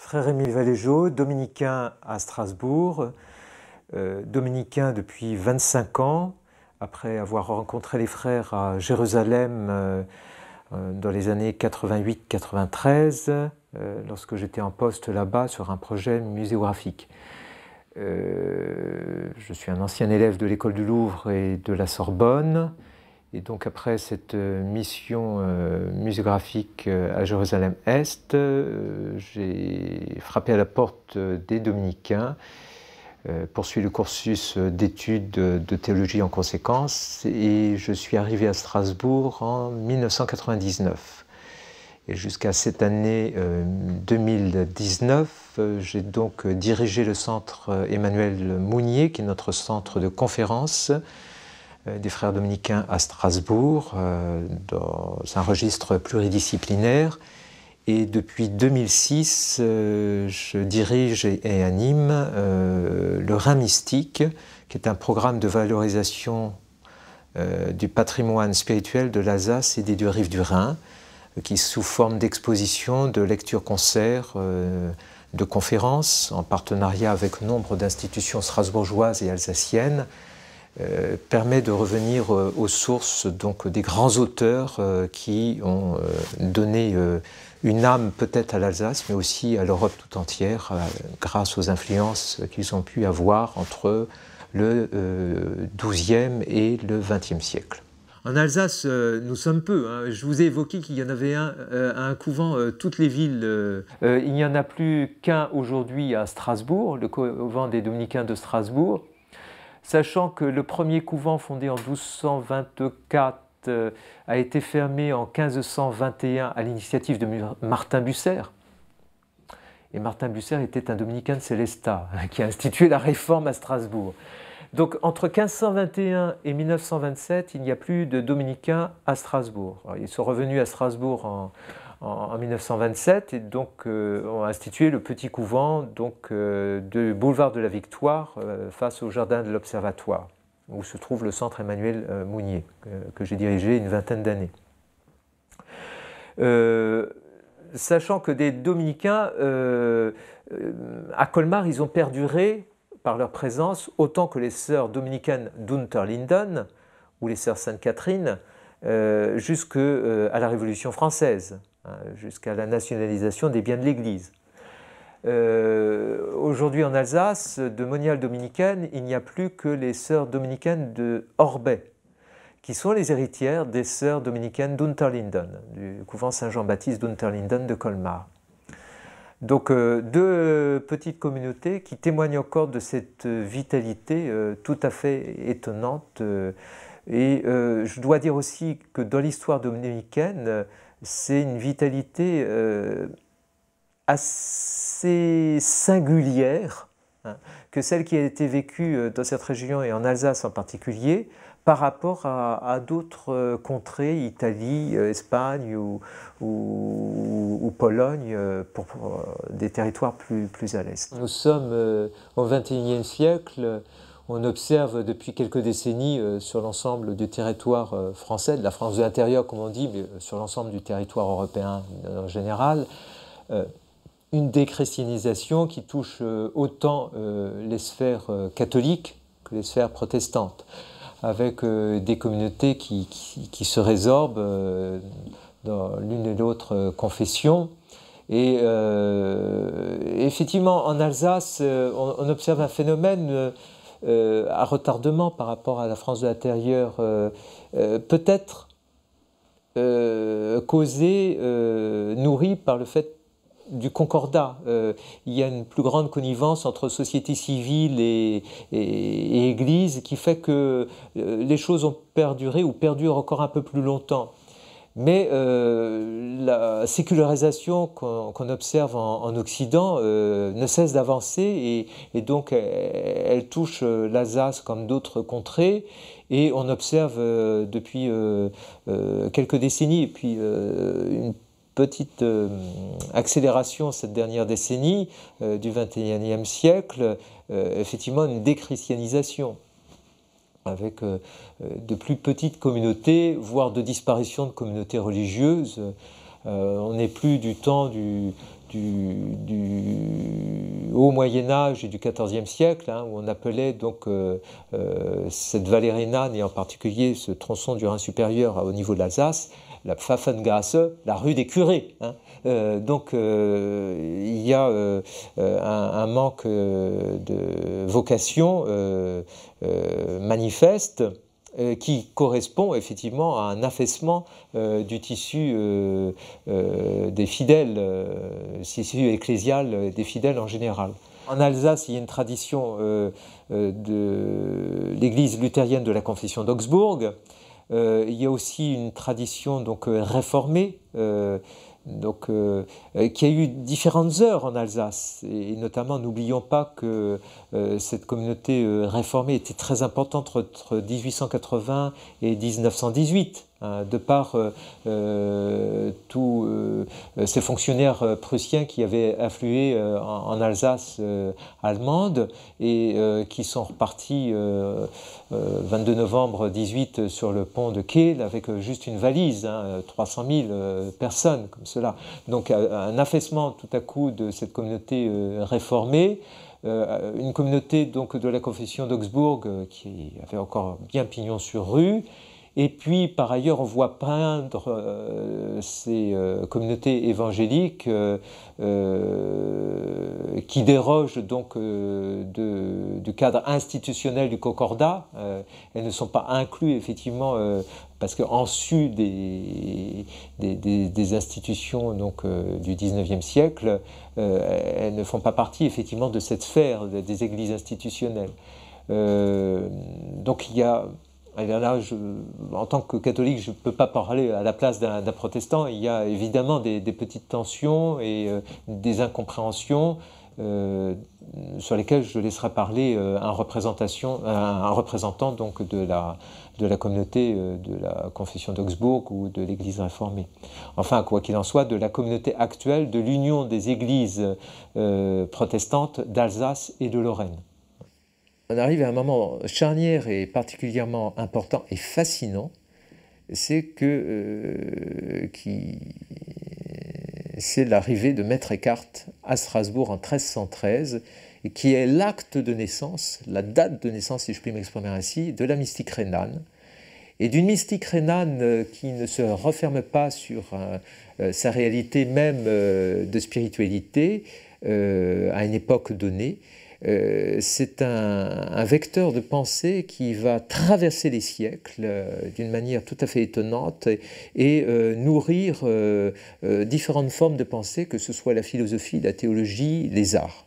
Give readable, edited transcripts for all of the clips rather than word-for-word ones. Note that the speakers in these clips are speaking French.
Frère Rémi Valéjot, dominicain à Strasbourg, dominicain depuis 25 ans, après avoir rencontré les frères à Jérusalem dans les années 88-93, lorsque j'étais en poste là-bas sur un projet muséographique. Je suis un ancien élève de l'école du Louvre et de la Sorbonne, et donc après cette mission muséographique à Jérusalem-Est, j'ai frappé à la porte des Dominicains, poursuivi le cursus d'études de théologie en conséquence, et je suis arrivé à Strasbourg en 1999. Et jusqu'à cette année 2019, j'ai donc dirigé le centre Emmanuel Mounier, qui est notre centre de conférence des frères dominicains à Strasbourg, dans un registre pluridisciplinaire. Et depuis 2006, je dirige et anime le Rhin Mystique, qui est un programme de valorisation du patrimoine spirituel de l'Alsace et des deux rives du Rhin, qui sous forme d'expositions, de lectures-concerts, de conférences, en partenariat avec nombre d'institutions strasbourgeoises et alsaciennes, permet de revenir aux sources donc, des grands auteurs qui ont donné une âme peut-être à l'Alsace, mais aussi à l'Europe tout entière, grâce aux influences qu'ils ont pu avoir entre le XIIe et le XXe siècle. En Alsace, nous sommes peu. Hein. Je vous ai évoqué qu'il y en avait un couvent, toutes les villes. Il n'y en a plus qu'un aujourd'hui à Strasbourg, le couvent des Dominicains de Strasbourg. Sachant que le premier couvent fondé en 1224 a été fermé en 1521 à l'initiative de Martin Bucer. Et Martin Bucer était un dominicain de Célestat qui a institué la réforme à Strasbourg. Donc entre 1521 et 1927, il n'y a plus de dominicains à Strasbourg. Alors, ils sont revenus à Strasbourg en 1927 et donc ont institué le petit couvent donc, du boulevard de la Victoire face au jardin de l'Observatoire, où se trouve le centre Emmanuel Mounier, que j'ai dirigé une vingtaine d'années. Sachant que des dominicains, à Colmar, ils ont perduré par leur présence autant que les sœurs dominicaines d'Unterlinden ou les sœurs Sainte-Catherine jusqu'à la Révolution française, jusqu'à la nationalisation des biens de l'Église. Aujourd'hui en Alsace, de moniales dominicaines, il n'y a plus que les sœurs dominicaines de Orbey, qui sont les héritières des sœurs dominicaines d'Unterlinden, du couvent Saint-Jean-Baptiste d'Unterlinden de Colmar. Donc deux petites communautés qui témoignent encore de cette vitalité tout à fait étonnante. Et je dois dire aussi que dans l'histoire dominicaine, c'est une vitalité assez singulière, hein, que celle qui a été vécue dans cette région et en Alsace en particulier, par rapport à d'autres contrées, Italie, Espagne ou Pologne, pour des territoires plus à l'est. Nous sommes au XXIe siècle. On observe depuis quelques décennies sur l'ensemble du territoire français, de la France de l'intérieur comme on dit, mais sur l'ensemble du territoire européen en général, une déchristianisation qui touche autant les sphères catholiques que les sphères protestantes, avec des communautés qui se résorbent dans l'une et l'autre confession. Et effectivement, en Alsace, on observe un phénomène à retardement par rapport à la France de l'intérieur, peut-être causé, nourri par le fait du concordat. Il y a une plus grande connivence entre société civile et Église qui fait que les choses ont perduré ou perdurent encore un peu plus longtemps. Mais la sécularisation qu'on observe en Occident ne cesse d'avancer et donc elle touche l'Alsace comme d'autres contrées et on observe depuis quelques décennies et puis une petite accélération cette dernière décennie du XXIe siècle, effectivement une déchristianisation, avec de plus petites communautés, voire de disparition de communautés religieuses. On n'est plus du temps du haut Moyen-Âge et du XIVe siècle, hein, où on appelait donc cette vallée rhénane, et en particulier ce tronçon du Rhin supérieur au niveau de l'Alsace, la Pfaffengasse, la rue des curés. Hein. Donc il y a un manque de vocation manifeste, qui correspond effectivement à un affaissement du tissu des fidèles, tissu ecclésial des fidèles en général. En Alsace, il y a une tradition de l'Église luthérienne de la Confession d'Augsbourg. Il y a aussi une tradition donc réformée, qui a eu différentes heures en Alsace, et notamment n'oublions pas que cette communauté réformée était très importante entre 1880 et 1918, hein, de par tous ces fonctionnaires prussiens qui avaient afflué en Alsace allemande et qui sont repartis 22 novembre 18 sur le pont de Kehl avec juste une valise, hein, 300 000 personnes comme cela. Donc un affaissement tout à coup de cette communauté réformée, une communauté donc de la confession d'Augsbourg qui avait encore bien pignon sur rue. Et puis, par ailleurs, on voit peindre ces communautés évangéliques qui dérogent donc du cadre institutionnel du Concordat. Elles ne sont pas incluses, effectivement, parce qu'en sus des institutions donc, du XIXe siècle, elles ne font pas partie, effectivement, de cette sphère des églises institutionnelles. Donc, il y a... Là, en tant que catholique, je ne peux pas parler à la place d'un protestant. Il y a évidemment des petites tensions et des incompréhensions sur lesquelles je laisserai parler un représentant donc, de la communauté de la confession d'Augsbourg ou de l'Église réformée. Enfin, quoi qu'il en soit, de la communauté actuelle de l'union des églises protestantes d'Alsace et de Lorraine. On arrive à un moment charnière et particulièrement important et fascinant, c'est c'est l'arrivée de Maître Eckhart à Strasbourg en 1313, et qui est l'acte de naissance, la date de naissance, si je puis m'exprimer ainsi, de la mystique rhénane. Et d'une mystique rhénane qui ne se referme pas sur sa réalité même de spiritualité à une époque donnée. C'est un vecteur de pensée qui va traverser les siècles d'une manière tout à fait étonnante et nourrir différentes formes de pensée, que ce soit la philosophie, la théologie, les arts.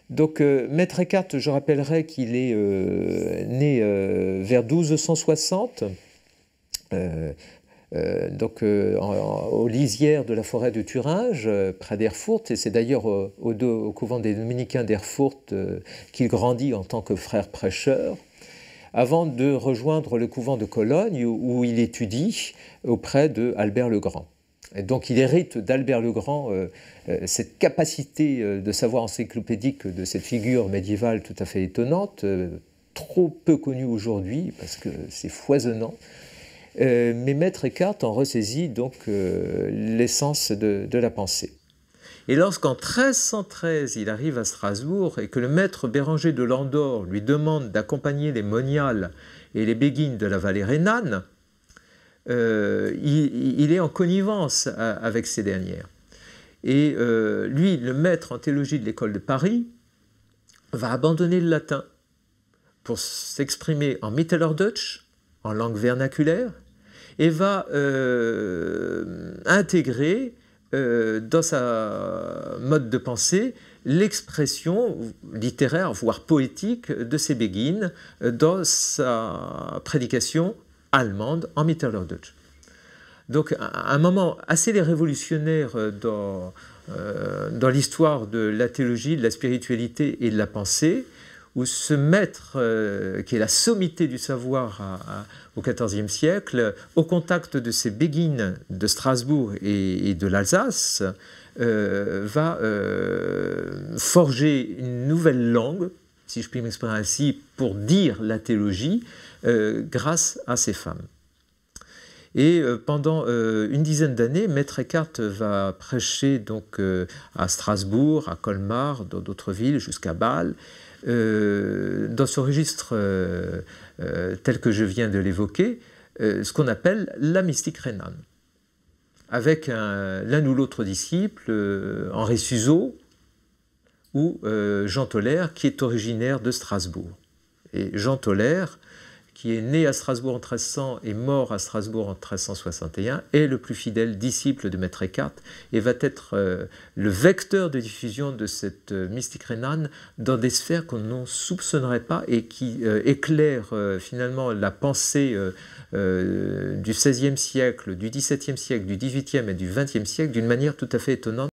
Donc Maître Eckhart, je rappellerai qu'il est né vers 1260, aux lisières de la forêt de Thuringe, près d'Erfurt, et c'est d'ailleurs au couvent des dominicains d'Erfurt qu'il grandit en tant que frère prêcheur, avant de rejoindre le couvent de Cologne où il étudie auprès d'Albert le Grand. Et donc il hérite d'Albert le Grand cette capacité de savoir encyclopédique de cette figure médiévale tout à fait étonnante, trop peu connue aujourd'hui parce que c'est foisonnant. Mais Maître Eckhart en ressaisit donc l'essence de la pensée. Et lorsqu'en 1313 il arrive à Strasbourg et que le maître Béranger de Landor lui demande d'accompagner les moniales et les béguines de la vallée rhénane, il est en connivence avec ces dernières. Et lui, le maître en théologie de l'école de Paris, va abandonner le latin pour s'exprimer en Mittelhochdeutsch, en langue vernaculaire, et va intégrer dans sa mode de pensée l'expression littéraire, voire poétique, de ces béguines dans sa prédication allemande en Mittelhochdeutsch. Donc un moment assez révolutionnaire dans l'histoire de la théologie, de la spiritualité et de la pensée, où ce maître, qui est la sommité du savoir au XIVe siècle, au contact de ces béguines de Strasbourg et de l'Alsace, va forger une nouvelle langue, si je puis m'exprimer ainsi, pour dire la théologie, grâce à ces femmes. Et pendant une dizaine d'années, Maître Eckhart va prêcher donc à Strasbourg, à Colmar, dans d'autres villes, jusqu'à Bâle, dans ce registre tel que je viens de l'évoquer, ce qu'on appelle la mystique rhénane, avec l'un ou l'autre disciple, Henri Suzeau ou Jean Toller, qui est originaire de Strasbourg. Et Jean Toller, qui est né à Strasbourg en 1300 et mort à Strasbourg en 1361, est le plus fidèle disciple de Maître Eckhart et va être le vecteur de diffusion de cette mystique rhénane dans des sphères qu'on ne soupçonnerait pas et qui éclairent finalement la pensée du XVIe siècle, du XVIIe siècle, du XVIIIe et du XXe siècle d'une manière tout à fait étonnante.